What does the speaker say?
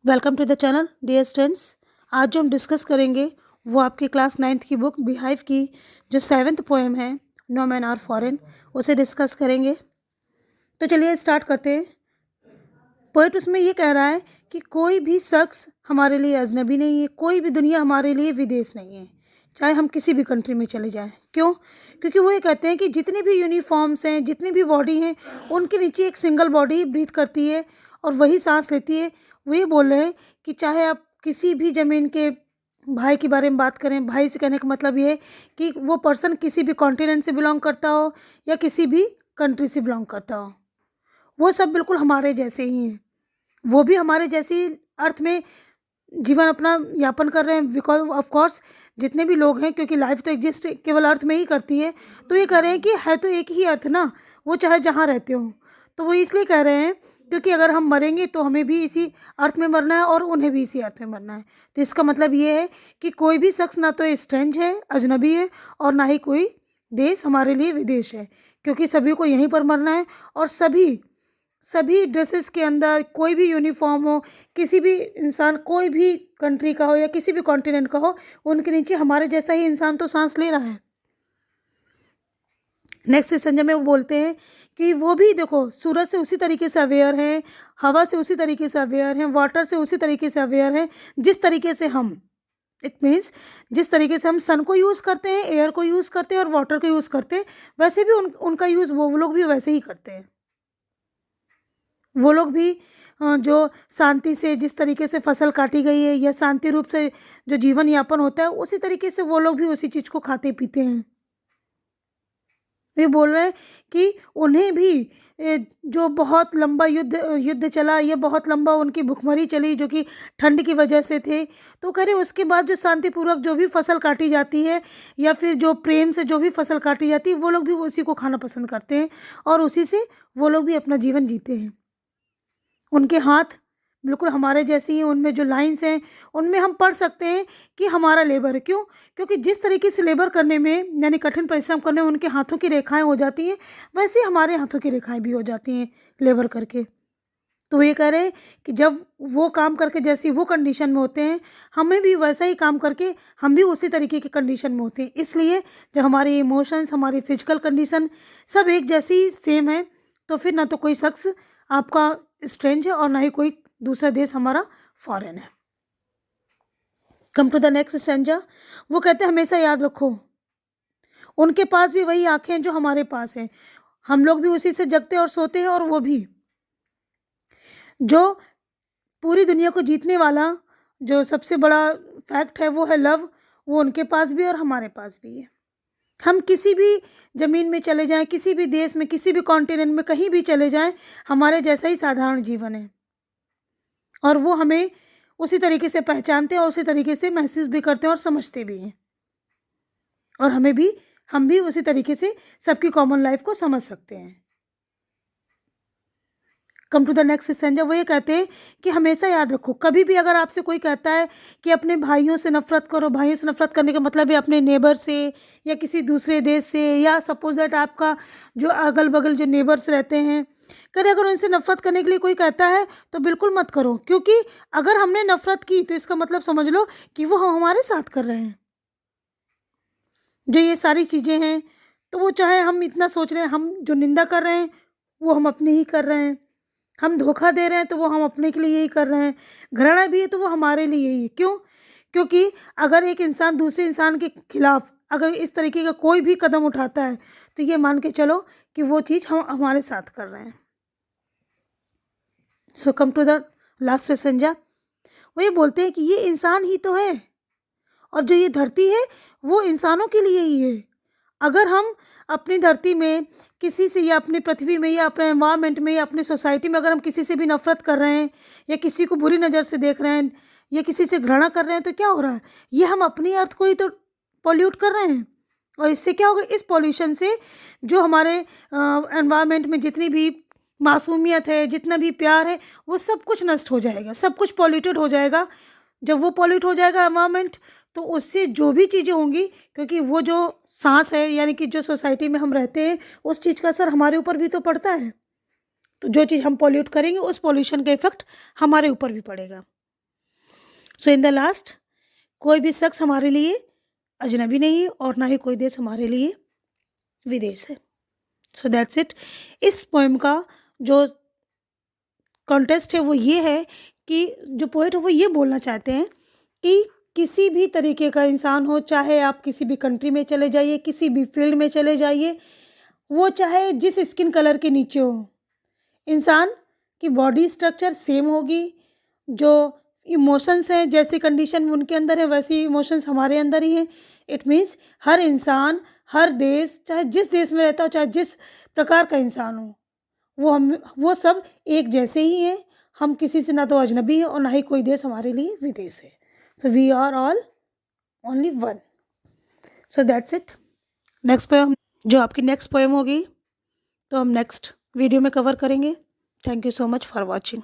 Welcome to the channel dear students. आज जो हम डिस्कस करेंगे वो आपकी क्लास 9th की बुक बिहाइव की जो 7th पोएम है नो मैन आर फॉरेन, उसे डिस्कस करेंगे। तो चलिए स्टार्ट करते हैं। पोएट उसमें ये कह रहा है कि कोई भी शख्स हमारे लिए अजनबी नहीं है, कोई भी दुनिया हमारे लिए विदेश नहीं है, चाहे हम किसी भी कंट्री में चले जाएं। क्यों? क्योंकि वो ये कहते हैं कि जितनी भी यूनिफॉर्म्स हैं, जितनी भी बॉडी हैं, उनके नीचे एक सिंगल बॉडी ब्रीथ करती है और वही सांस लेती है। वो ये बोल रहे हैं कि चाहे आप किसी भी ज़मीन के भाई के बारे में बात करें, भाई से कहने का मतलब ये है कि वो पर्सन किसी भी कॉन्टिनेंट से बिलोंग करता हो या किसी भी कंट्री से बिलोंग करता हो, वो सब बिल्कुल हमारे जैसे ही हैं। वो भी हमारे जैसी अर्थ में जीवन अपना यापन कर रहे हैं, बिकॉज ऑफ कोर्स जितने भी लोग हैं, क्योंकि लाइफ तो एग्जिस्ट केवल अर्थ में ही करती है। तो ये कह रहे हैं कि है तो एक ही अर्थ ना, वो चाहे जहाँ रहते हो। तो वो इसलिए कह रहे हैं क्योंकि अगर हम मरेंगे तो हमें भी इसी अर्थ में मरना है और उन्हें भी इसी अर्थ में मरना है। तो इसका मतलब ये है कि कोई भी शख्स ना तो स्ट्रेंज है, अजनबी है, और ना ही कोई देश हमारे लिए विदेश है, क्योंकि सभी को यहीं पर मरना है। और सभी ड्रेसेस के अंदर कोई भी यूनिफॉर्म हो, किसी भी इंसान कोई भी कंट्री का हो या किसी भी कॉन्टिनेंट का हो, उनके नीचे हमारे जैसा ही इंसान तो सांस ले रहा है। नेक्स्ट संजय में वो बोलते हैं कि वो भी देखो सूरज से उसी तरीके से अवेयर हैं, हवा से उसी तरीके से अवेयर हैं, वाटर से उसी तरीके से अवेयर हैं जिस तरीके से हम, इट मीन्स जिस तरीके से हम सन को यूज़ करते हैं, एयर को यूज़ करते हैं और वाटर को यूज़ करते हैं, वैसे भी उनका यूज़ वो लोग भी वैसे ही करते हैं। वो लोग भी जो शांति से जिस तरीके से फसल काटी गई है या शांति रूप से जो जीवन यापन होता है, उसी तरीके से वो लोग भी उसी चीज़ को खाते पीते हैं। ये बोल रहे हैं कि उन्हें भी जो बहुत लंबा युद्ध चला, ये बहुत लंबा उनकी भुखमरी चली जो कि ठंड की वजह से थे, तो कह रहे उसके बाद जो शांतिपूर्वक जो भी फसल काटी जाती है या फिर जो प्रेम से जो भी फसल काटी जाती है, वो लोग भी उसी को खाना पसंद करते हैं और उसी से वो लोग भी अपना जीवन जीते हैं। उनके हाथ बिल्कुल हमारे जैसे ही, उनमें जो लाइंस हैं उनमें हम पढ़ सकते हैं कि हमारा लेबर है। क्यों? क्योंकि जिस तरीके से लेबर करने में यानी कठिन परिश्रम करने में उनके हाथों की रेखाएं हो जाती हैं, वैसे ही हमारे हाथों की रेखाएं भी हो जाती हैं लेबर करके। तो ये कह रहे हैं कि जब वो काम करके जैसी वो कंडीशन में होते हैं, हमें भी वैसा ही काम करके हम भी उसी तरीके की कंडीशन में होते हैं। इसलिए जब हमारे इमोशंस, हमारी फिजिकल कंडीशन सब एक जैसी सेम है, तो फिर ना तो कोई शख्स आपका स्ट्रेंज है और ना ही कोई दूसरा देश हमारा फॉरेन है। Come to the next stanza. वो कहते हैं हमेशा याद रखो उनके पास भी वही आंखें हैं जो हमारे पास हैं, हम लोग भी उसी से जगते और सोते हैं, और वो भी जो पूरी दुनिया को जीतने वाला जो सबसे बड़ा फैक्ट है वो है लव, वो उनके पास भी और हमारे पास भी है। हम किसी भी ज़मीन में चले जाएं, किसी भी देश में, किसी भी कॉन्टिनेंट में, कहीं भी चले जाएं, हमारे जैसा ही साधारण जीवन है और वो हमें उसी तरीके से पहचानते हैं और उसी तरीके से महसूस भी करते हैं और समझते भी हैं, और हम भी उसी तरीके से सबकी कॉमन लाइफ को समझ सकते हैं। कम टू द नेक्स्ट सेंजर। वो ये कहते हैं कि हमेशा याद रखो, कभी भी अगर आपसे कोई कहता है कि अपने भाइयों से नफरत करो, भाइयों से नफरत करने का मतलब है अपने नेबर से या किसी दूसरे देश से, या सपोज दैट आपका जो अगल बगल जो नेबर्स रहते हैं, करे अगर उनसे नफरत करने के लिए कोई कहता है तो बिल्कुल मत करो, क्योंकि अगर हमने नफरत की तो इसका मतलब समझ लो कि वो हमारे साथ कर रहे हैं। जो ये सारी चीज़ें हैं, तो वो चाहे हम इतना सोच रहे हैं, हम जो निंदा कर रहे हैं वो हम अपने ही कर रहे हैं, हम धोखा दे रहे हैं तो वो हम अपने के लिए यही कर रहे हैं, घृणा भी है तो वो हमारे लिए यही है। क्यों? क्योंकि अगर एक इंसान दूसरे इंसान के खिलाफ अगर इस तरीके का कोई भी कदम उठाता है, तो ये मान के चलो कि वो चीज़ हम हमारे साथ कर रहे हैं। सो कम टू द लास्ट संजा। वो ये बोलते हैं कि ये इंसान ही तो है और जो ये धरती है वो इंसानों के लिए ही है। अगर हम अपनी धरती में किसी से या अपनी पृथ्वी में या अपने एनवायरनमेंट में या अपनी सोसाइटी में अगर हम किसी से भी नफरत कर रहे हैं या किसी को बुरी नज़र से देख रहे हैं या किसी से घृणा कर रहे हैं, तो क्या हो रहा है? ये हम अपनी अर्थ को ही तो पॉल्यूट कर रहे हैं। और इससे क्या होगा? इस पॉल्यूशन से जो हमारे एनवायरनमेंट में जितनी भी मासूमियत है, जितना भी प्यार है, वो सब कुछ नष्ट हो जाएगा, सब कुछ पॉल्यूटेड हो जाएगा। जब वो पॉल्यूट हो जाएगा एनवायरनमेंट, तो उससे जो भी चीज़ें होंगी, क्योंकि वो जो सांस है यानी कि जो सोसाइटी में हम रहते हैं, उस चीज़ का असर हमारे ऊपर भी तो पड़ता है। तो जो चीज़ हम पॉल्यूट करेंगे उस पॉल्यूशन का इफेक्ट हमारे ऊपर भी पड़ेगा। सो इन द लास्ट, कोई भी शख्स हमारे लिए अजनबी नहीं है और ना ही कोई देश हमारे लिए विदेश है। सो दैट्स इट। इस पोएम का जो कॉन्टेस्ट है वो ये है कि जो पोएट है वो ये बोलना चाहते हैं कि किसी भी तरीके का इंसान हो, चाहे आप किसी भी कंट्री में चले जाइए, किसी भी फील्ड में चले जाइए, वो चाहे जिस स्किन कलर के नीचे हो, इंसान की बॉडी स्ट्रक्चर सेम होगी। जो इमोशंस हैं, जैसी कंडीशन उनके अंदर है वैसी इमोशंस हमारे अंदर ही हैं। इट मीन्स हर इंसान, हर देश, चाहे जिस देश में रहता हो, चाहे जिस प्रकार का इंसान हो, वो सब एक जैसे ही हैं। हम किसी से ना तो अजनबी हैं और ना ही कोई देश हमारे लिए विदेश है। So we are all only one. So that's it. Next poem, जो आपकी नेक्स्ट पोएम होगी तो हम नेक्स्ट वीडियो में कवर करेंगे। Thank you so much for watching.